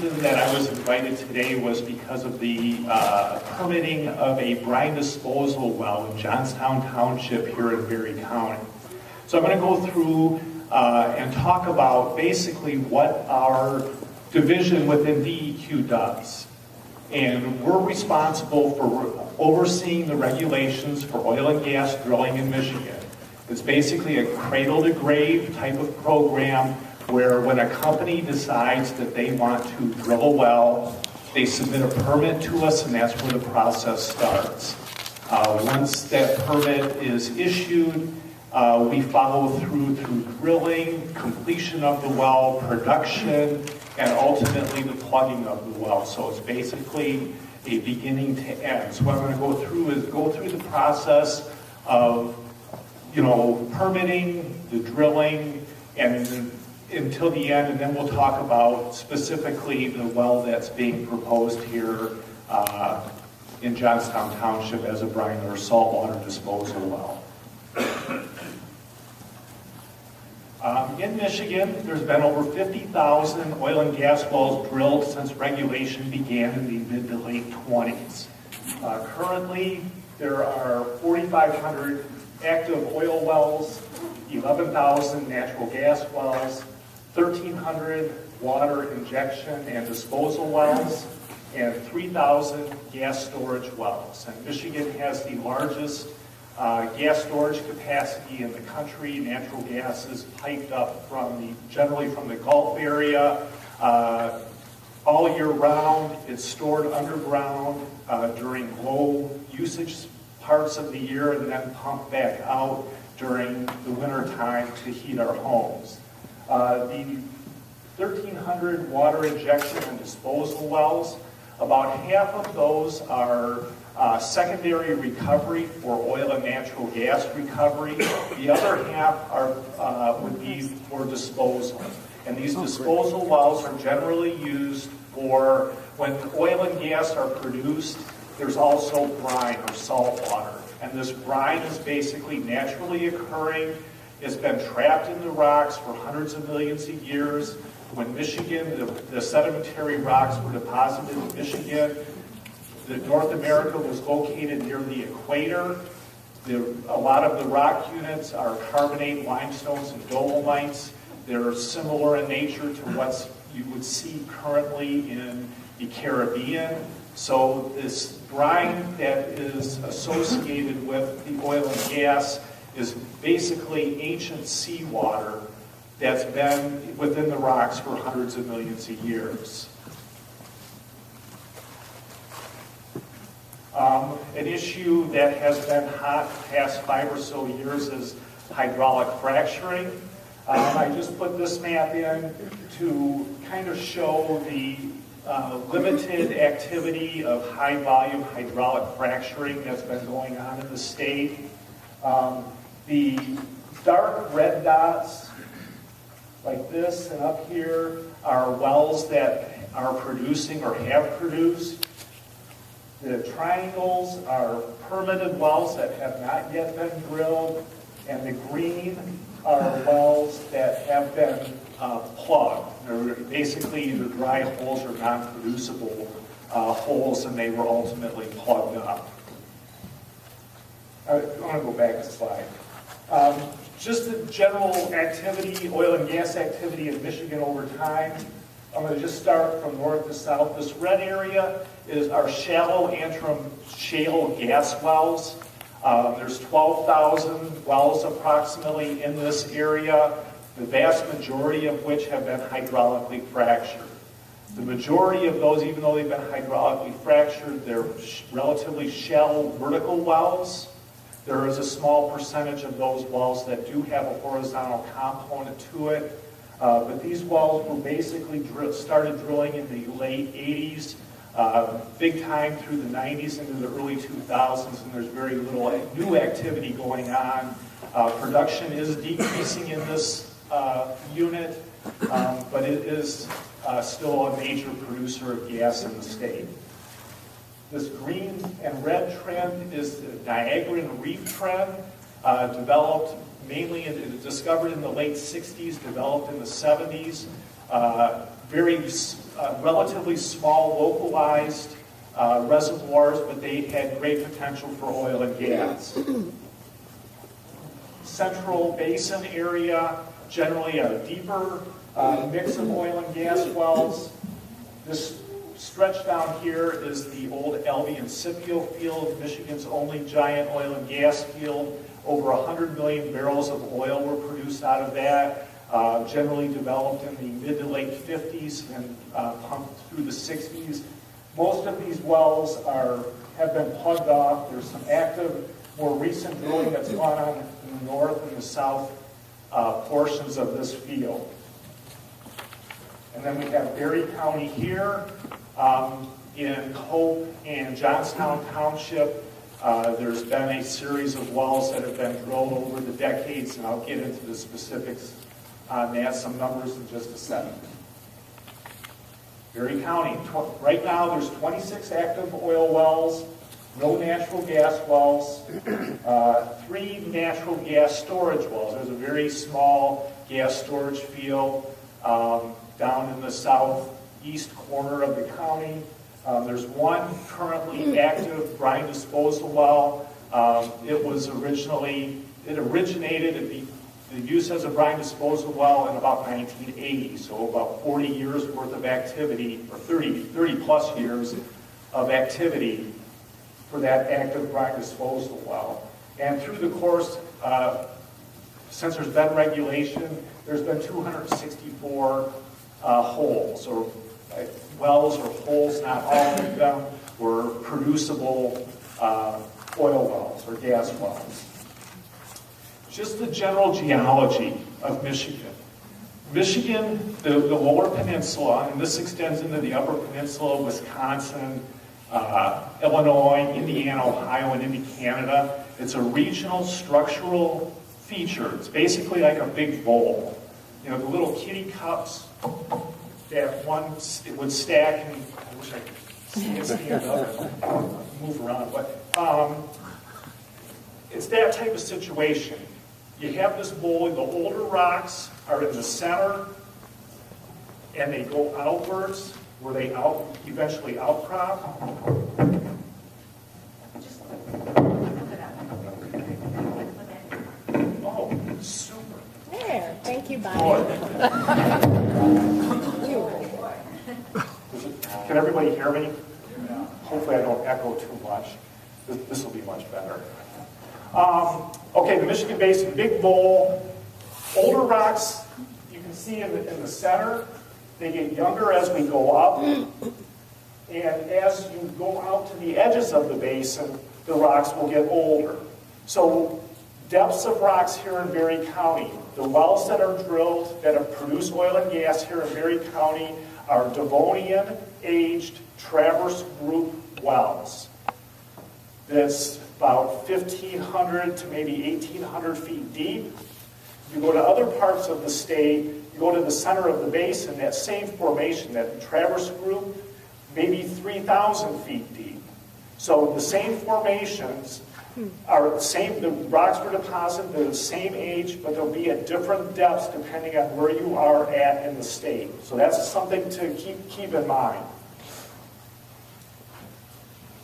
reason that I was invited today was because of the permitting of a brine disposal well in Johnstown Township here in Berry County. So I'm going to go through and talk about basically what our division within DEQ does. And we're responsible for overseeing the regulations for oil and gas drilling in Michigan. It's basically a cradle-to-grave type of program where when a company decides that they want to drill a well, they submit a permit to us, and that's where the process starts. Once that permit is issued, we follow through drilling, completion of the well, production, and ultimately the plugging of the well. So it's basically a beginning to end. So what I'm going to go through is go through the process of, permitting, the drilling, and until the end, and then we'll talk about specifically the well that's being proposed here in Johnstown Township as a brine or saltwater disposal well. In Michigan, there's been over 50,000 oil and gas wells drilled since regulation began in the mid to late 20s. Currently, there are 4,500 active oil wells, 11,000 natural gas wells, 1,300 water injection and disposal wells, and 3,000 gas storage wells. And Michigan has the largest gas storage capacity in the country. Natural gas is piped up generally from the Gulf area all year round. It's stored underground during low usage parts of the year and then pumped back out during the winter time to heat our homes. The 1,300 water injection and disposal wells, about half of those are secondary recovery for oil and natural gas recovery. The other half would be for disposal. And these disposal wells are generally used for when oil and gas are produced. There's also brine or salt water. And this brine is basically naturally occurring. It's been trapped in the rocks for hundreds of millions of years. When Michigan, the sedimentary rocks were deposited in Michigan, North America was located near the equator. A lot of the rock units are carbonate limestones and dolomites. They're similar in nature to what you would see currently in the Caribbean. So this brine that is associated with the oil and gas is basically ancient seawater that's been within the rocks for hundreds of millions of years. An issue that has been hot the past 5 or so years is hydraulic fracturing. I just put this map in to kind of show the limited activity of high volume hydraulic fracturing that's been going on in the state. The dark red dots like this and up here are wells that are producing or have produced. The triangles are permitted wells that have not yet been drilled, and the green are wells that have been plugged. They're basically either dry holes or non-producible holes, and they were ultimately plugged up. I want to go back a slide. Just the general activity, oil and gas activity in Michigan over time. I'm going to just start from north to south. This red area is our shallow Antrim shale gas wells. There's 12,000 wells approximately in this area, the vast majority of which have been hydraulically fractured. The majority of those, even though they've been hydraulically fractured, they're relatively shallow vertical wells. There is a small percentage of those wells that do have a horizontal component to it. But these wells were basically started drilling in the late 80s, big time through the 90s into the early 2000s, and there's very little new activity going on. Production is decreasing in this unit, but it is still a major producer of gas in the state. This green and red trend is the Niagaran Reef trend, discovered in the late 60s, developed in the 70s. very relatively small, localized reservoirs, but they had great potential for oil and gas. Central Basin area, generally a deeper mix of oil and gas wells. This stretch down here is the old Elby and Scipio field, Michigan's only giant oil and gas field. Over 100 million barrels of oil were produced out of that, generally developed in the mid to late 50s and pumped through the 60s. Most of these wells have been plugged off. There's some active, more recent drilling that's gone on in the north and the south portions of this field. And then we have Berry County here. In Hope and Johnstown Township, there's been a series of wells that have been drilled over the decades, and I'll get into the specifics on that, some numbers in just a second. Berry County, right now there's 26 active oil wells, no natural gas wells, 3 natural gas storage wells. There's a very small gas storage field down in the southeast corner of the county. There's one currently active brine disposal well. It originated the use as a brine disposal well in about 1980, so about 40 years worth of activity, or 30 plus years of activity for that active brine disposal well. And through the course, since there's been regulation, there's been 264 holes, or wells or holes, not all of them were producible oil wells or gas wells. Just the general geology of Michigan. Michigan, the lower peninsula, and this extends into the upper peninsula, Wisconsin, Illinois, Indiana, Ohio, and into Canada. It's a regional structural feature. It's basically like a big bowl. You know, the little kitty cups that it would stack, and I wish I could stand up and move around, but it's that type of situation. You have this bowl, the older rocks are in the center, and they go outwards, where they eventually outcrop. Oh, super. There, thank you, Bonnie. Can everybody hear me? Hopefully I don't echo too much. This will be much better. Okay, the Michigan Basin, big bowl. Older rocks, you can see in the center, they get younger as we go up. And as you go out to the edges of the basin, the rocks will get older. So depths of rocks here in Berry County, the wells that are drilled that have produced oil and gas here in Berry County are Devonian-aged Traverse Group wells. That's about 1,500 to maybe 1,800 feet deep. You go to other parts of the state, you go to the center of the basin, that same formation, that Traverse Group, maybe 3,000 feet deep. So the same formations are the same, the rocks were deposited, they're the same age, but they'll be at different depths depending on where you are at in the state. So that's something to keep in mind.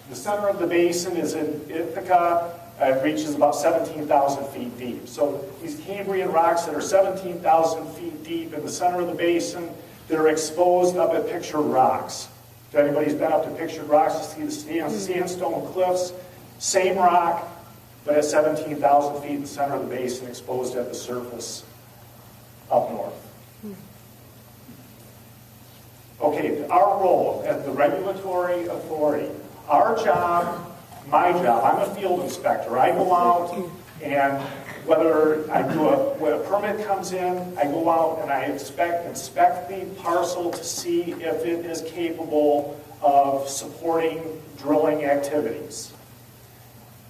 The center of the basin is in Ithaca. It reaches about 17,000 feet deep. So these Cambrian rocks that are 17,000 feet deep in the center of the basin, they're exposed up at Pictured Rocks. If anybody's been up to Pictured Rocks, you see the sandstone cliffs, same rock, but at 17,000 feet in the center of the basin, exposed at the surface up north. Okay, our role as the regulatory authority. Our job, my job, I'm a field inspector. I go out and when a permit comes in, I go out and I inspect the parcel to see if it is capable of supporting drilling activities.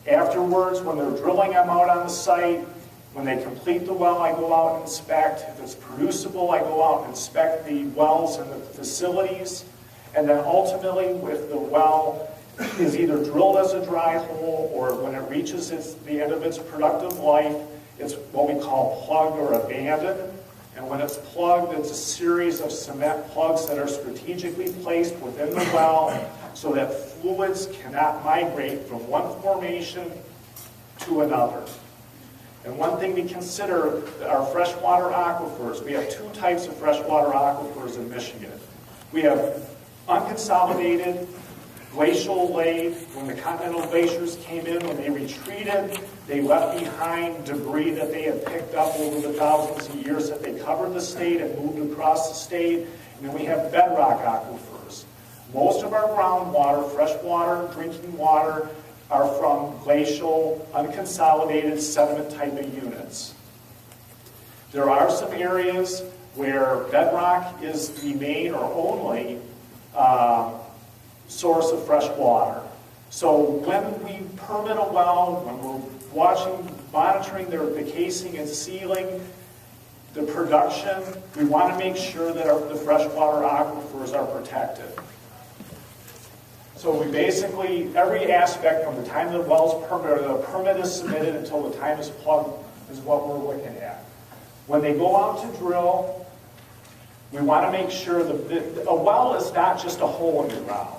Afterwards, when they're drilling, I'm out on the site. When they complete the well, I go out and inspect. If it's producible, I go out and inspect the wells and the facilities. And then ultimately, if the well is either drilled as a dry hole or when it reaches the end of its productive life, it's what we call plugged or abandoned. And when it's plugged, it's a series of cement plugs that are strategically placed within the well so that fluids cannot migrate from one formation to another. And one thing to consider are freshwater aquifers. We have two types of freshwater aquifers in Michigan. We have unconsolidated, glacial laid. When the continental glaciers came in, when they retreated, they left behind debris that they had picked up over the thousands of years that they covered the state and moved across the state. And then we have bedrock aquifers. Most of our groundwater, freshwater, drinking water, are from glacial, unconsolidated sediment type of units. There are some areas where bedrock is the main or only source of fresh water. So when we permit a well, when we're monitoring the casing and sealing, the production, we want to make sure that the freshwater aquifers are protected. So we basically, every aspect from the time the well's permitted, the permit is submitted until the time is plugged is what we're looking at. When they go out to drill, we want to make sure that a well is not just a hole in the ground.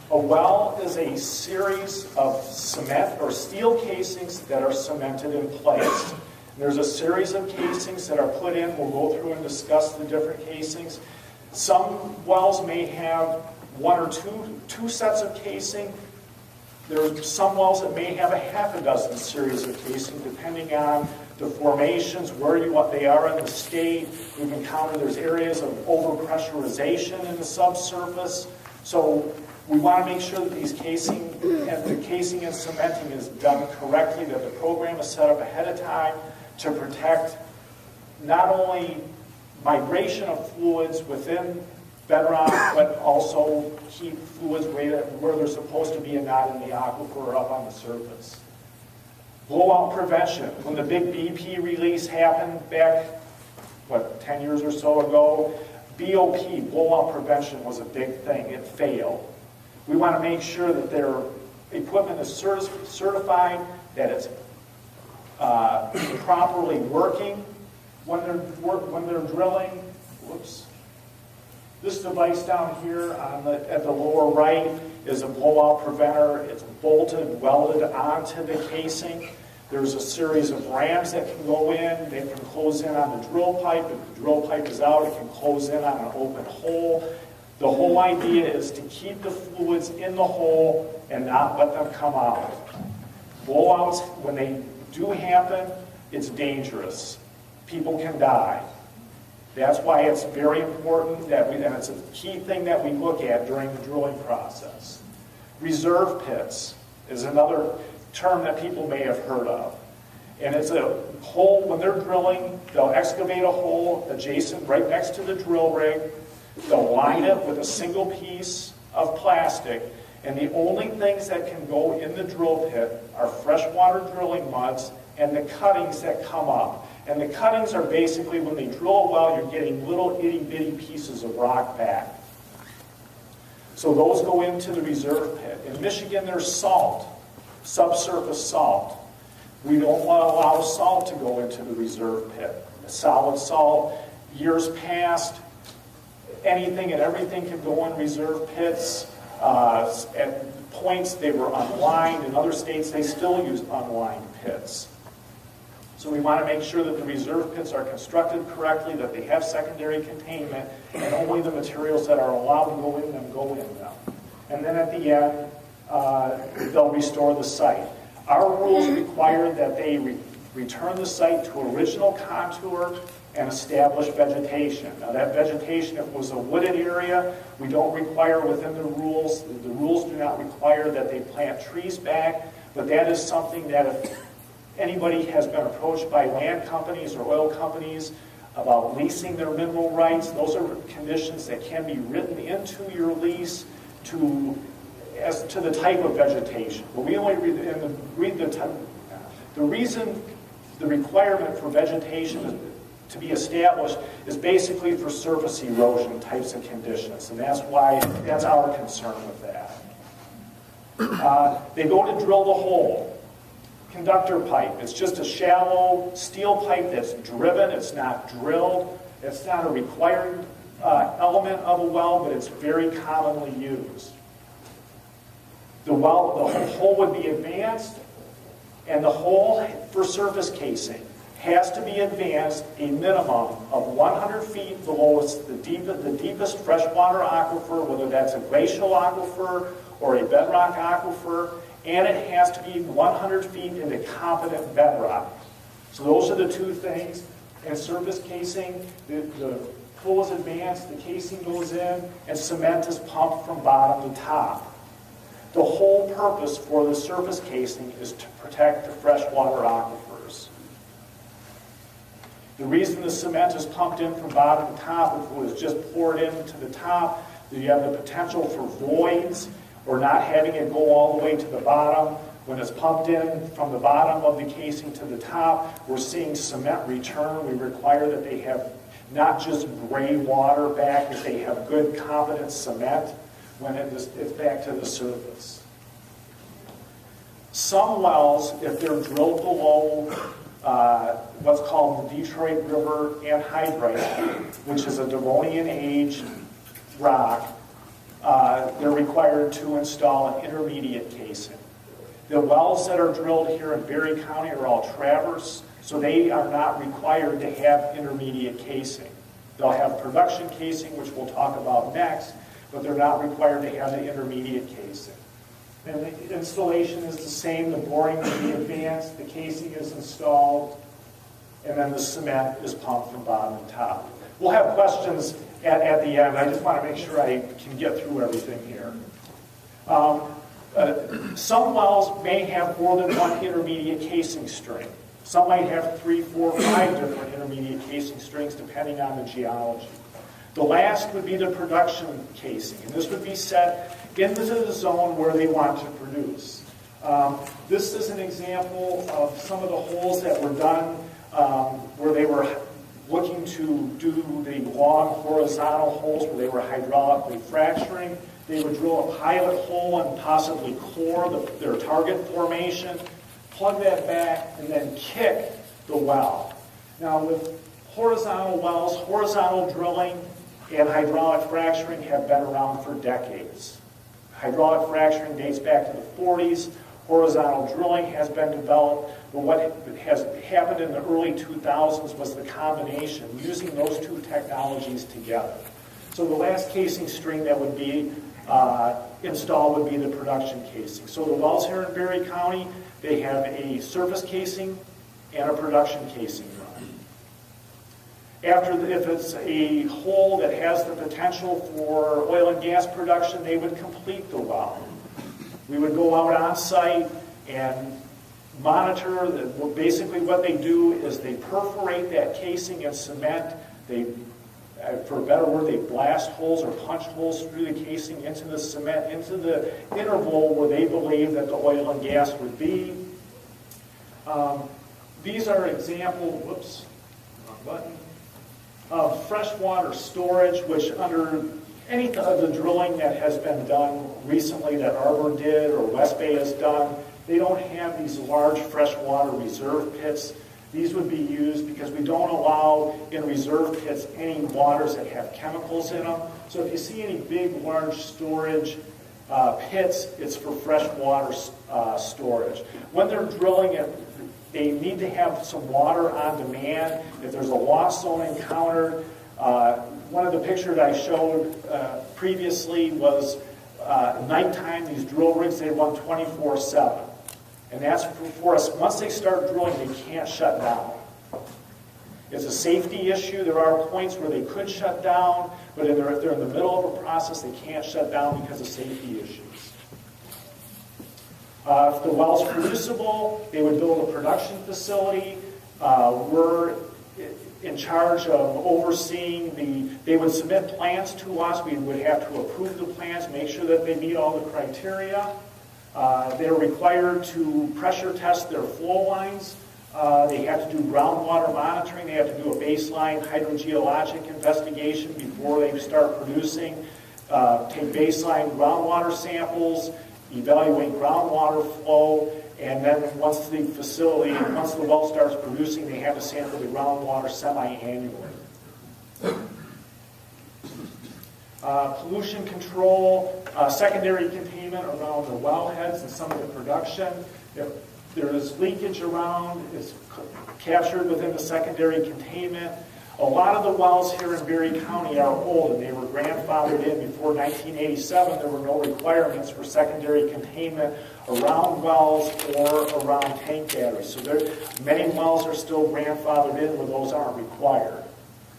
A well is a series of cement or steel casings that are cemented in place. There's a series of casings that are put in. We'll go through and discuss the different casings. Some wells may have one or two sets of casing. There's some wells that may have a half a dozen series of casing, depending on the formations, what they are in the state. We've encountered there's areas of overpressurization in the subsurface. So we want to make sure that the casing and cementing is done correctly, that the program is set up ahead of time to protect not only migration of fluids within bedrock, but also keep fluids where they're supposed to be and not in the aquifer or up on the surface. Blowout prevention. When the big BP release happened back, 10 years or so ago, BOP, blowout prevention, was a big thing. It failed. We want to make sure that their equipment is certified, that it's properly working when they're drilling. Whoops. This device down here at the lower right is a blowout preventer. It's bolted, welded onto the casing. There's a series of rams that can go in. They can close in on the drill pipe. If the drill pipe is out, it can close in on an open hole. The whole idea is to keep the fluids in the hole and not let them come out. Blowouts, when they do happen, it's dangerous. People can die. That's why it's very important and it's a key thing that we look at during the drilling process. Reserve pits is another term that people may have heard of. And it's a hole, when they're drilling, they'll excavate a hole adjacent, right next to the drill rig. They'll line it with a single piece of plastic, and the only things that can go in the drill pit are freshwater drilling muds and the cuttings that come up. And the cuttings are basically, when they drill a well, you're getting little itty-bitty pieces of rock back. So those go into the reserve pit. In Michigan, there's salt, subsurface salt. We don't want to allow salt to go into the reserve pit. Solid salt, years past, anything and everything can go in reserve pits. At points, they were unlined. In other states, they still use unlined pits. So we want to make sure that the reserve pits are constructed correctly, that they have secondary containment, and only the materials that are allowed to go in them go in them. And then at the end, they'll restore the site. Our rules require that they return the site to original contour and establish vegetation. Now that vegetation, if it was a wooded area, we don't require within the rules. The rules do not require that they plant trees back, but that is something that if anybody has been approached by land companies or oil companies about leasing their mineral rights, those are conditions that can be written into your lease as to the type of vegetation. But we only read the reason the requirement for vegetation to be established is basically for surface erosion types of conditions, and that's our concern with that. They go to drill the hole. conductor pipe. It's just a shallow steel pipe that's driven. It's not drilled. It's not a required element of a well, but it's very commonly used. The hole would be advanced, and the hole for surface casing has to be advanced a minimum of 100 feet below the deepest freshwater aquifer, whether that's a glacial aquifer or a bedrock aquifer, and it has to be 100 feet into competent bedrock. So those are the two things. And surface casing, the hole is advanced, the casing goes in, and cement is pumped from bottom to top. The whole purpose for the surface casing is to protect the freshwater aquifers. The reason the cement is pumped in from bottom to top, if it was just poured into the top, you have the potential for voids or not having it go all the way to the bottom. When it's pumped in from the bottom of the casing to the top, we're seeing cement return. We require that they have not just gray water back, that they have good, competent cement when it's back to the surface. Some wells, if they're drilled below what's called the Detroit River anhydrite, which is a Devonian age rock, they're required to install an intermediate casing. The wells that are drilled here in Berry County are all traverse, so they are not required to have intermediate casing. They'll have production casing, which we'll talk about next, but they're not required to have the intermediate casing. And the installation is the same. The boring will be advanced, the casing is installed, and then the cement is pumped from bottom to top. We'll have questions at the end. I just want to make sure I can get through everything here. Some wells may have more than one intermediate casing string. Some might have 3, 4, 5 different intermediate casing strings depending on the geology. The last would be the production casing, and this would be set into the zone where they want to produce. This is an example of some of the holes that were done where they were looking to do the long horizontal holes where they were hydraulically fracturing. They would drill a pilot hole and possibly core their target formation, plug that back, and then kick the well. Now with horizontal wells, horizontal drilling and hydraulic fracturing have been around for decades. Hydraulic fracturing dates back to the 40s. Horizontal drilling has been developed, but what has happened in the early 2000s was the combination, using those two technologies together. So the last casing string that would be installed would be the production casing. So the wells here in Berry County, they have a surface casing and a production casing run. If it's a hole that has the potential for oil and gas production, they would complete the well. We would go out on site and monitor. Basically what they do is they perforate that casing in cement. For a better word, they blast holes or punch holes through the casing into the cement, into the interval where they believe that the oil and gas would be. These are examples, whoops, wrong button, of freshwater storage, which under any of the drilling that has been done recently that Arbor did or West Bay has done, they don't have these large freshwater reserve pits. These would be used because we don't allow in reserve pits any waters that have chemicals in them. So if you see any big, large storage pits, it's for freshwater storage. When they're drilling it, they need to have some water on demand. If there's a lost zone encountered, one of the pictures I showed previously was nighttime. These drill rigs, they run 24/7. And that's for us, once they start drilling, they can't shut down. It's a safety issue. There are points where they could shut down, but if they're in the middle of a process, they can't shut down because of safety issues. If the well's producible, they would build a production facility. We're in charge of overseeing they would submit plans to us. We would have to approve the plans, make sure that they meet all the criteria. They're required to pressure test their flow lines. They have to do groundwater monitoring. They have to do a baseline hydrogeologic investigation before they start producing. Take baseline groundwater samples. evaluate groundwater flow, and then once the well starts producing, they have to sample the groundwater semi-annually. Pollution control, secondary containment around the wellheads and some of the production. If there is leakage around, it's captured within the secondary containment. A lot of the wells here in Berry County are old, and they were grandfathered in before 1987. There were no requirements for secondary containment around wells or around tank batteries. So many wells are still grandfathered in where those aren't required.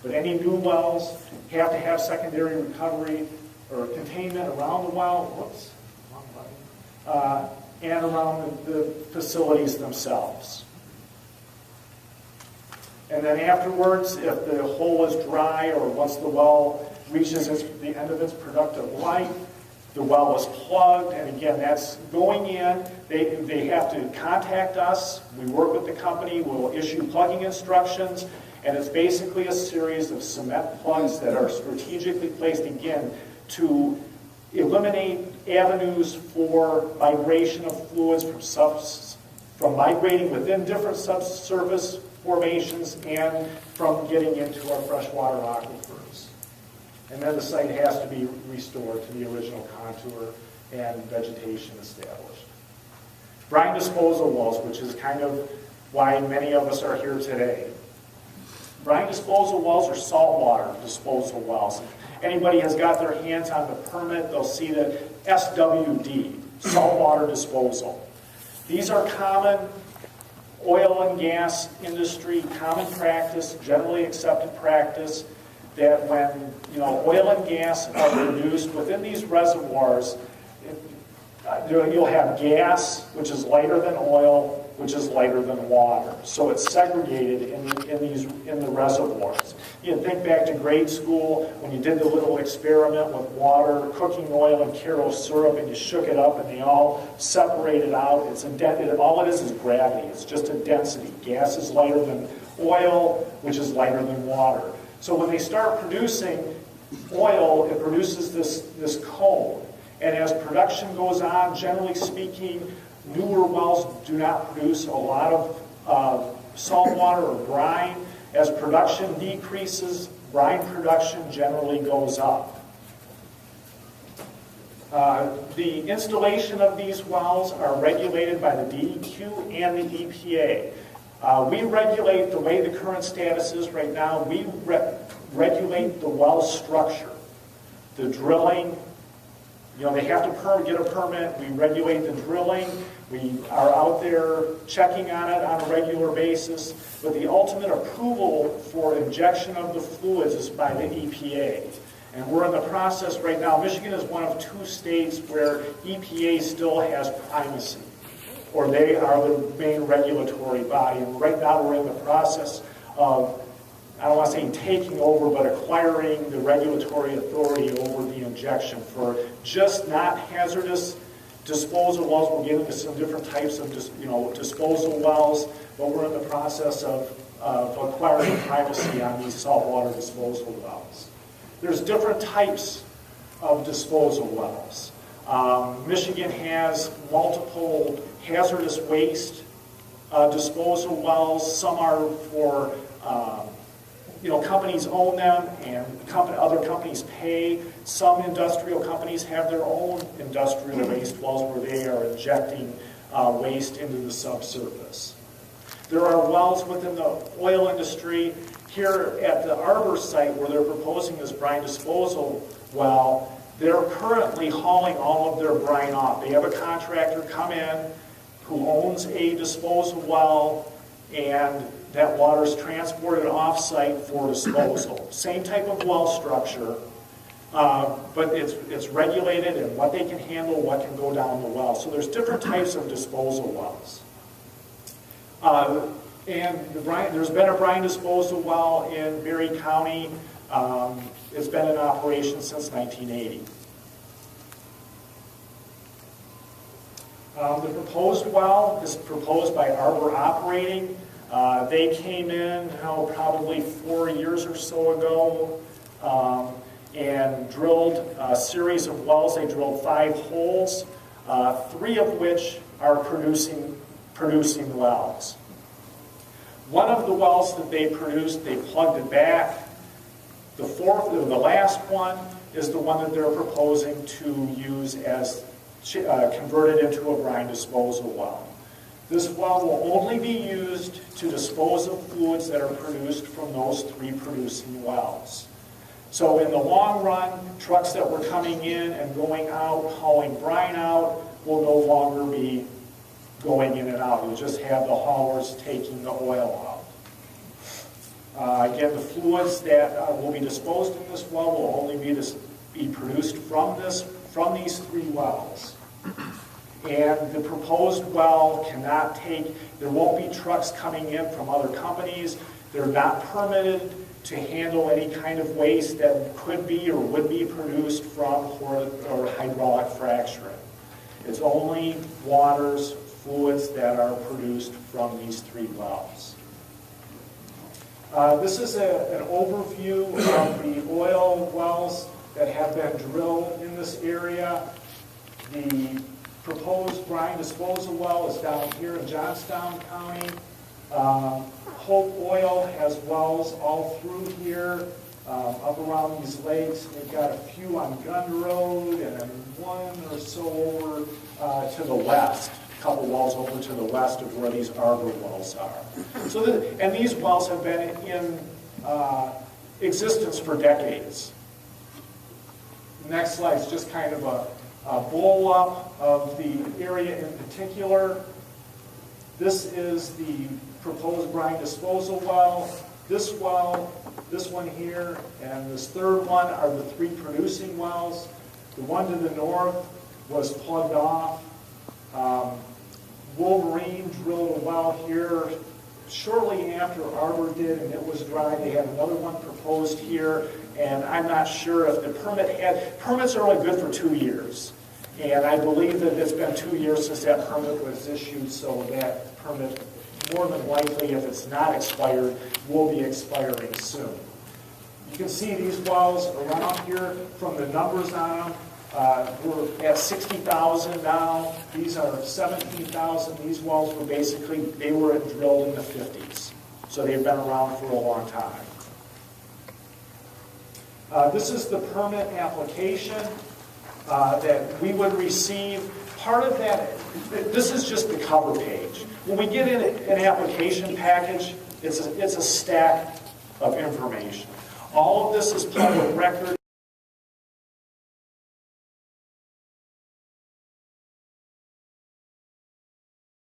But any new wells have to have secondary recovery or containment around the well, and around the facilities themselves. And then afterwards, if the hole is dry or once the well reaches the end of its productive life, the well is plugged, and again, that's going in. They have to contact us. We work with the company. We'll issue plugging instructions, and it's basically a series of cement plugs that are strategically placed, again, to eliminate avenues for migration of fluids from migrating within different subsurface formations and from getting into our freshwater aquifers. And then the site has to be restored to the original contour and vegetation established. Brine disposal wells, which is kind of why many of us are here today. Brine disposal wells are saltwater disposal wells. If anybody has got their hands on the permit, they'll see that SWD, saltwater disposal. These are common oil and gas industry common practice, generally accepted practice, that when oil and gas are produced within these reservoirs, you'll have gas, which is lighter than oil, which is lighter than water. So it's segregated in the reservoirs. You think back to grade school when you did the little experiment with water, cooking oil and Karo syrup, and you shook it up and they all separated out. All it is gravity. It's just a density. Gas is lighter than oil, which is lighter than water. So when they start producing oil, it produces this cone. And as production goes on, generally speaking, newer wells do not produce a lot of salt water or brine. As production decreases, brine production generally goes up. The installation of these wells are regulated by the DEQ and the EPA. We regulate the way the current status is right now. We regulate the well structure, the drilling. They have to get a permit. We regulate the drilling. We are out there checking on it on a regular basis. But the ultimate approval for injection of the fluids is by the EPA. And we're in the process right now. Michigan is one of 2 states where EPA still has primacy, or they are the main regulatory body. And right now we're in the process of, I don't want to say taking over, but acquiring the regulatory authority over the injection for just not hazardous disposal wells. We'll get into some different types of disposal wells, but we're in the process of acquiring primacy on these saltwater disposal wells. There's different types of disposal wells. Michigan has multiple hazardous waste disposal wells. Some are for companies own them and other companies pay. Some industrial companies have their own industrial waste wells where they are injecting waste into the subsurface. There are wells within the oil industry. Here at the Arbor site where they're proposing this brine disposal well, they're currently hauling all of their brine off. They have a contractor come in who owns a disposal well, and that water is transported off-site for disposal. Same type of well structure, but it's regulated in what they can handle, what can go down the well. So there's different types of disposal wells. And there's been a brine disposal well in Berry County. It's been in operation since 1980. The proposed well is proposed by Arbor Operating. They came in probably 4 years or so ago and drilled a series of wells. They drilled 5 holes. 3 of which are producing wells. One of the wells that they produced, they plugged it back. The last one is the one that they're proposing to use as converted into a brine disposal well. This well will only be used to dispose of fluids that are produced from those 3 producing wells. So in the long run, trucks that were coming in and going out, hauling brine out, will no longer be going in and out. You'll just have the haulers taking the oil out. Again, the fluids that will be disposed in this well will only be produced from these 3 wells. And the proposed well cannot there won't be trucks coming in from other companies. They're not permitted to handle any kind of waste that could be or would be produced from or hydraulic fracturing. It's only fluids that are produced from these 3 wells. This is an overview of the oil wells that have been drilled in this area. The proposed brine disposal well is down here in Johnstown County. Hope Oil has wells all through here, up around these lakes. They've got a few on Gun Road and 1 or so over to the west. A couple wells over to the west of where these Arbor wells are. And these wells have been in existence for decades. Next slide is just kind of a blow-up of the area in particular. This is the proposed brine disposal well. This one here, and this 3rd one are the 3 producing wells. The one to the north was plugged off. Wolverine drilled a well here shortly after Arbor did, and it was dry. They had another one proposed here, and I'm not sure if the permits are only good for 2 years. And I believe that it's been 2 years since that permit was issued, so that permit, more than likely, if it's not expired, will be expiring soon. You can see these wells around here from the numbers on them. We're at 60,000 now. These are 17,000. These wells were they were drilled in the 50s. So they've been around for a long time. This is the permit application that we would receive. Part of that, this is just the cover page. When we get in an application package, it's a stack of information. All of this is public record.